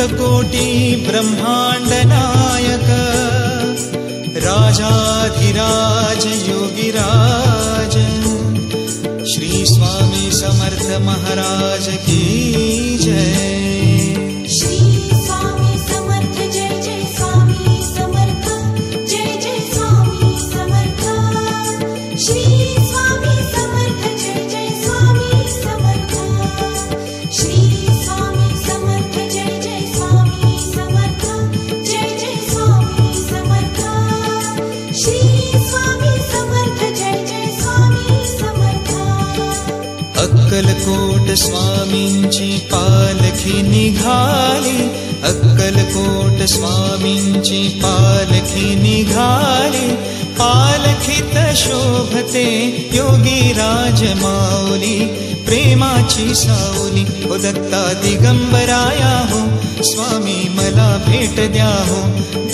अनन्तकोटि ब्रह्माण्ड नायक राजाधिराज योगिराज श्री स्वामी समर्थ महाराज की जय। श्री स्वामी समर्थ जय जय स्वामी समर्थ जय जय स्वामी समर्थ। श्री स्वामी समर्थ जय जय स्वामी समर्थ। श्री स्वामी समर्थ जय जय स्वामी समर्थ जय जय स्वामी समर्थ। श्री स्वामी समर्थ जय जय स्वामी समर्थ। अक्कलकोट स्वामींची पालखी निघाली, अक्कलकोट स्वामींची पालखी निघाली, पालखीत शोभते योगीराज माऊली, प्रेमाची सावली हो दत्ता दिगंबराया हो, स्वामी मला भेट द्या हो,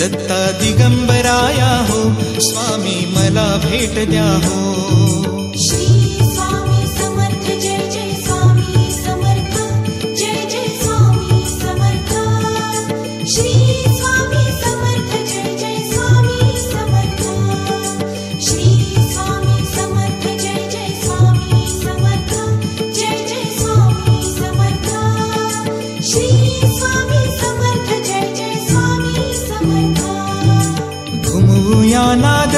दत्ता दिगंबराया हो, स्वामी मला भेट द्या हो। श्री स्वामी समर्थ जय जय स्वामी समर्थ जय जय स्वामी समर्थ। श्री स्वामी समर्थ जय जय स्वामी समर्थ। श्री स्वामी समर्थ जय जय स्वामी समर्थ जय जय स्वामी समर्थ। श्री स्वामी समर्थ जय जय स्वामी समर्थ। घुमवूया नाद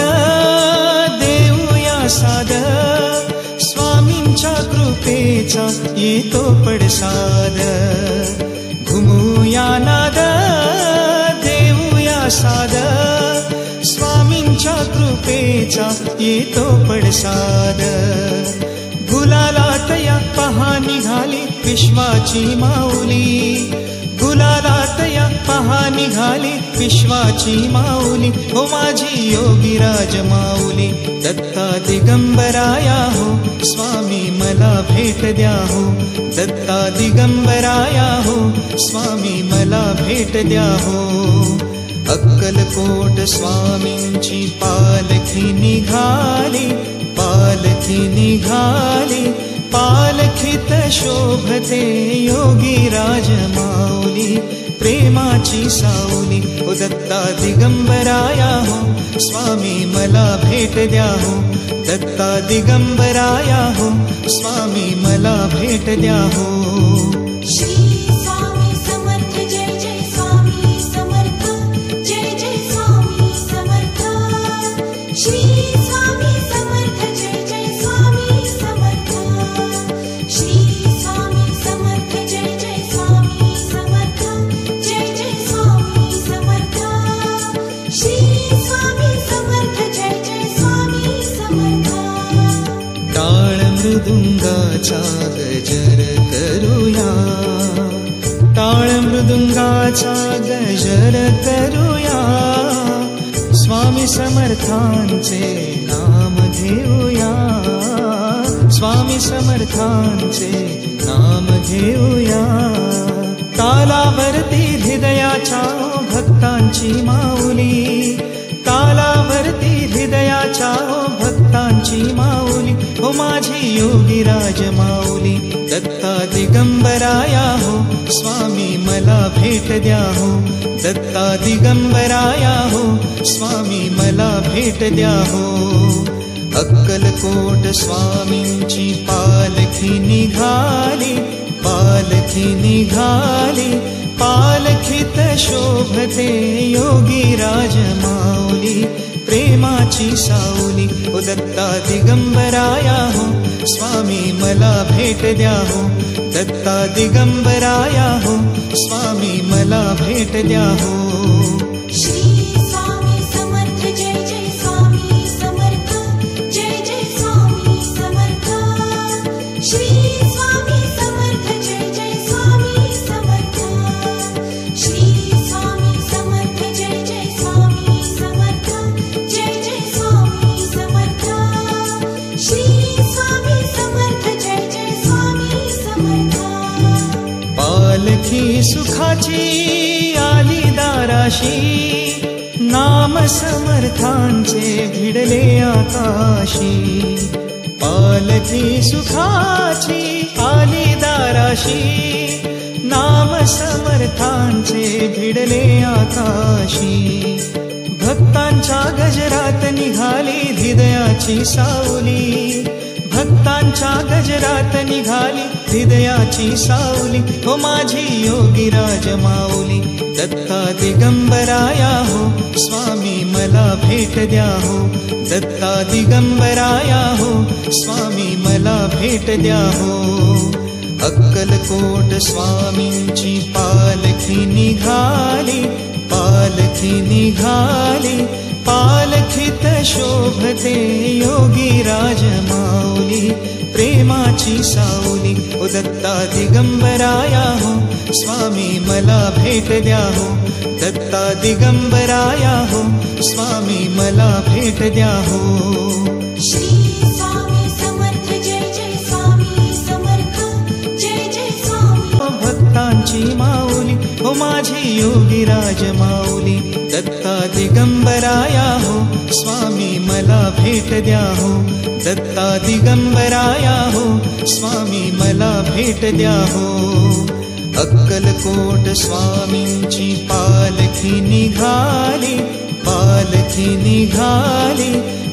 देऊया साद, स्वामींच्या कृपेचा येतो पडसाद, घुमूया नाद देऊया साद, स्वामींच्या कृपेचा येतो पडसाद, गुलालात या पहा निघाली विश्वाची माऊली, गुलालात या पहा निघाली विश्वाची माऊली हो माझी योगीराज माऊली, दत्ता दिगंबराया हो, स्वामी मला भेट द्या हो, दत्ता दिगंबराया हो, स्वामी मला भेट द्या हो। अक्कलकोट स्वामींची पालखी निघाली, पालखी निघाली, पालखीत शोभते योगीराज माऊली, प्रेमाची सावली हो दत्ता दिगंबराया हो, स्वामी मला भेट द्या हो, दत्ता दिगंबराया हो, स्वामी मला भेट द्या हो। श्री स्वामी समर्थ जय जय स्वामी समर्थ जय जय स्वामी समर्थ। श्री स्वामी समर्थ जय जय स्वामी समर्थ। श्री स्वामी समर्थ जय जय स्वामी समर्थ जय जय स्वामी समर्थ। श्री स्वामी समर्थ जय जय स्वामी समर्थ। टाळ मृदुंगाचा गजर करूया, टाळ मृदुंगाचा गजर करूया, स्वामी समर्थांचे नाम घेऊया, स्वामी समर्थांचे नाम घेऊया, तालावरती हृदयाच्या भक्तांची माऊली, तालावरती हृदयाच्या भक्तांची माऊली हो माझी योगीराज माऊली, दत्ता दिगंबराया हो, स्वामी मला भेट द्या हो, दत्ता दिगंबराया हो, स्वामी मला भेट द्या हो। अक्कलकोट स्वामींची पालखी निघाली, पालखी निघाली, पालखीत शोभते योगीराज माऊली, प्रेमाची सावली हो दत्ता दिगंबराया हो, स्वामी मला भेट द्या हो, दत्ता दिगंबराया हो, स्वामी मला भेट द्या हो। श्री स्वामी समर्थ जय जय स्वामी समर्थ जय जय स्वामी समर्थ। श्री स्वामी समर्थ जय जय स्वामी समर्थ। श्री स्वामी समर्थ जय जय स्वामी समर्थ जय जय स्वामी समर्थ। श्री स्वामी समर्थ जय जय स्वामी समर्थ। पालखी सुखाची आली दाराशी, नाम समर्थांचे भिडले आकाशी, पालखी सुखाची आली दाराशी, नाम समर्थांचे भिडले आकाशी भक्तांच्या गजरात निघाली हृदयाची सावली भक्तांच्या गजरात निघाली हृदयाची सावली हो माझी योगीराज माऊली दत्ता दिगंबराया हो स्वामी मला भेट द्या हो दत्ता दिगंबराया हो स्वामी मला भेट द्या हो अक्कलकोट स्वामींची पालखी निघाली पालखीत शोभते योगीराज माऊली प्रेमाची सावली ओ दत्ता दिगंबराया हो स्वामी मला भेट द्या हो दत्ता दिगंबराया हो स्वामी मला भेट द्या हो श्री स्वामी समर्थ जय जय स्वामी समर्थ जय जय स्वामी भक्तांची माऊली हो माझी योगीराज माऊली दत्ता दिगंबराया हो स्वामी मला भेट द्या हो दत्ता दिगंबराया हो स्वामी मला भेट द्या हो अक्कलकोट स्वामींची पालखी निघाली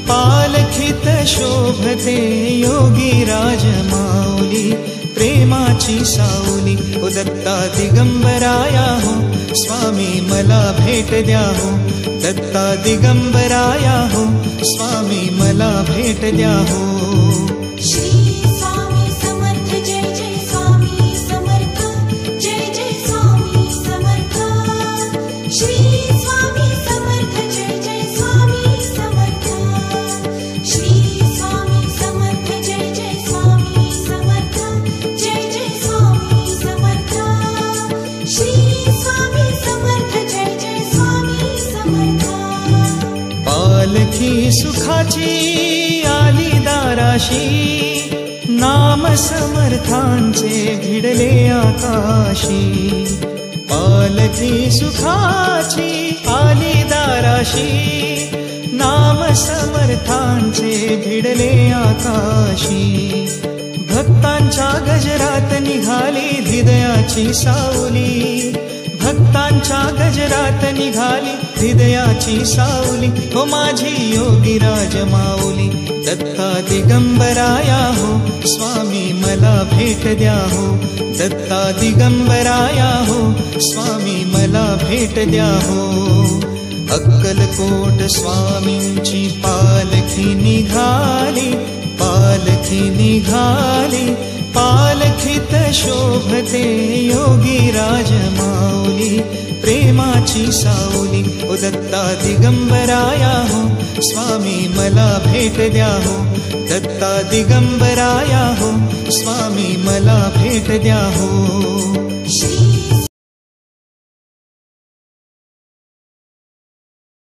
पालखीत शोभते योगीराज माऊली प्रेमाची सावली ओ दत्ता दिगंबराया हो स्वामी मला भेट द्या हो दत्ता दिगंबराया हो स्वामी मला भेट द्या हो श्री स्वामी समर्थ जय जय स्वामी समर्थ जय जय स्वामी समर्थ श्री स्वामी समर्थ जय जय स्वामी समर्थ श्री स्वामी समर्थ जय जय स्वामी समर्थ जय जय स्वामी समर्थ श्री स्वामी समर्थ जय जय स्वामी समर्थ पालखी सुखाची आली दाराशी नाम समर्थांचे भिडले आकाशी पालखी सुखाची आली दाराशी नाम समर्थांचे भिडले आकाशी भक्तांच्या गजरात निघाली हृदयाची सावली भक्तांच्या गजरात निघाली हृदयाची सावली हो माझी योगीराज माऊली दत्ता दिगंबराया हो स्वामी मला भेट द्या हो दत्ता दिगंबराया हो स्वामी मला भेट द्या हो अक्कलकोट स्वामींची पालखी निघाली पालखीत शोभते योगीराज माऊली प्रेमाची सावली ओ दत्ता दिगंबराया हो स्वामी मला भेट द्या हो दत्ता दिगंबराया हो स्वामी मला भेट द्या हो श्री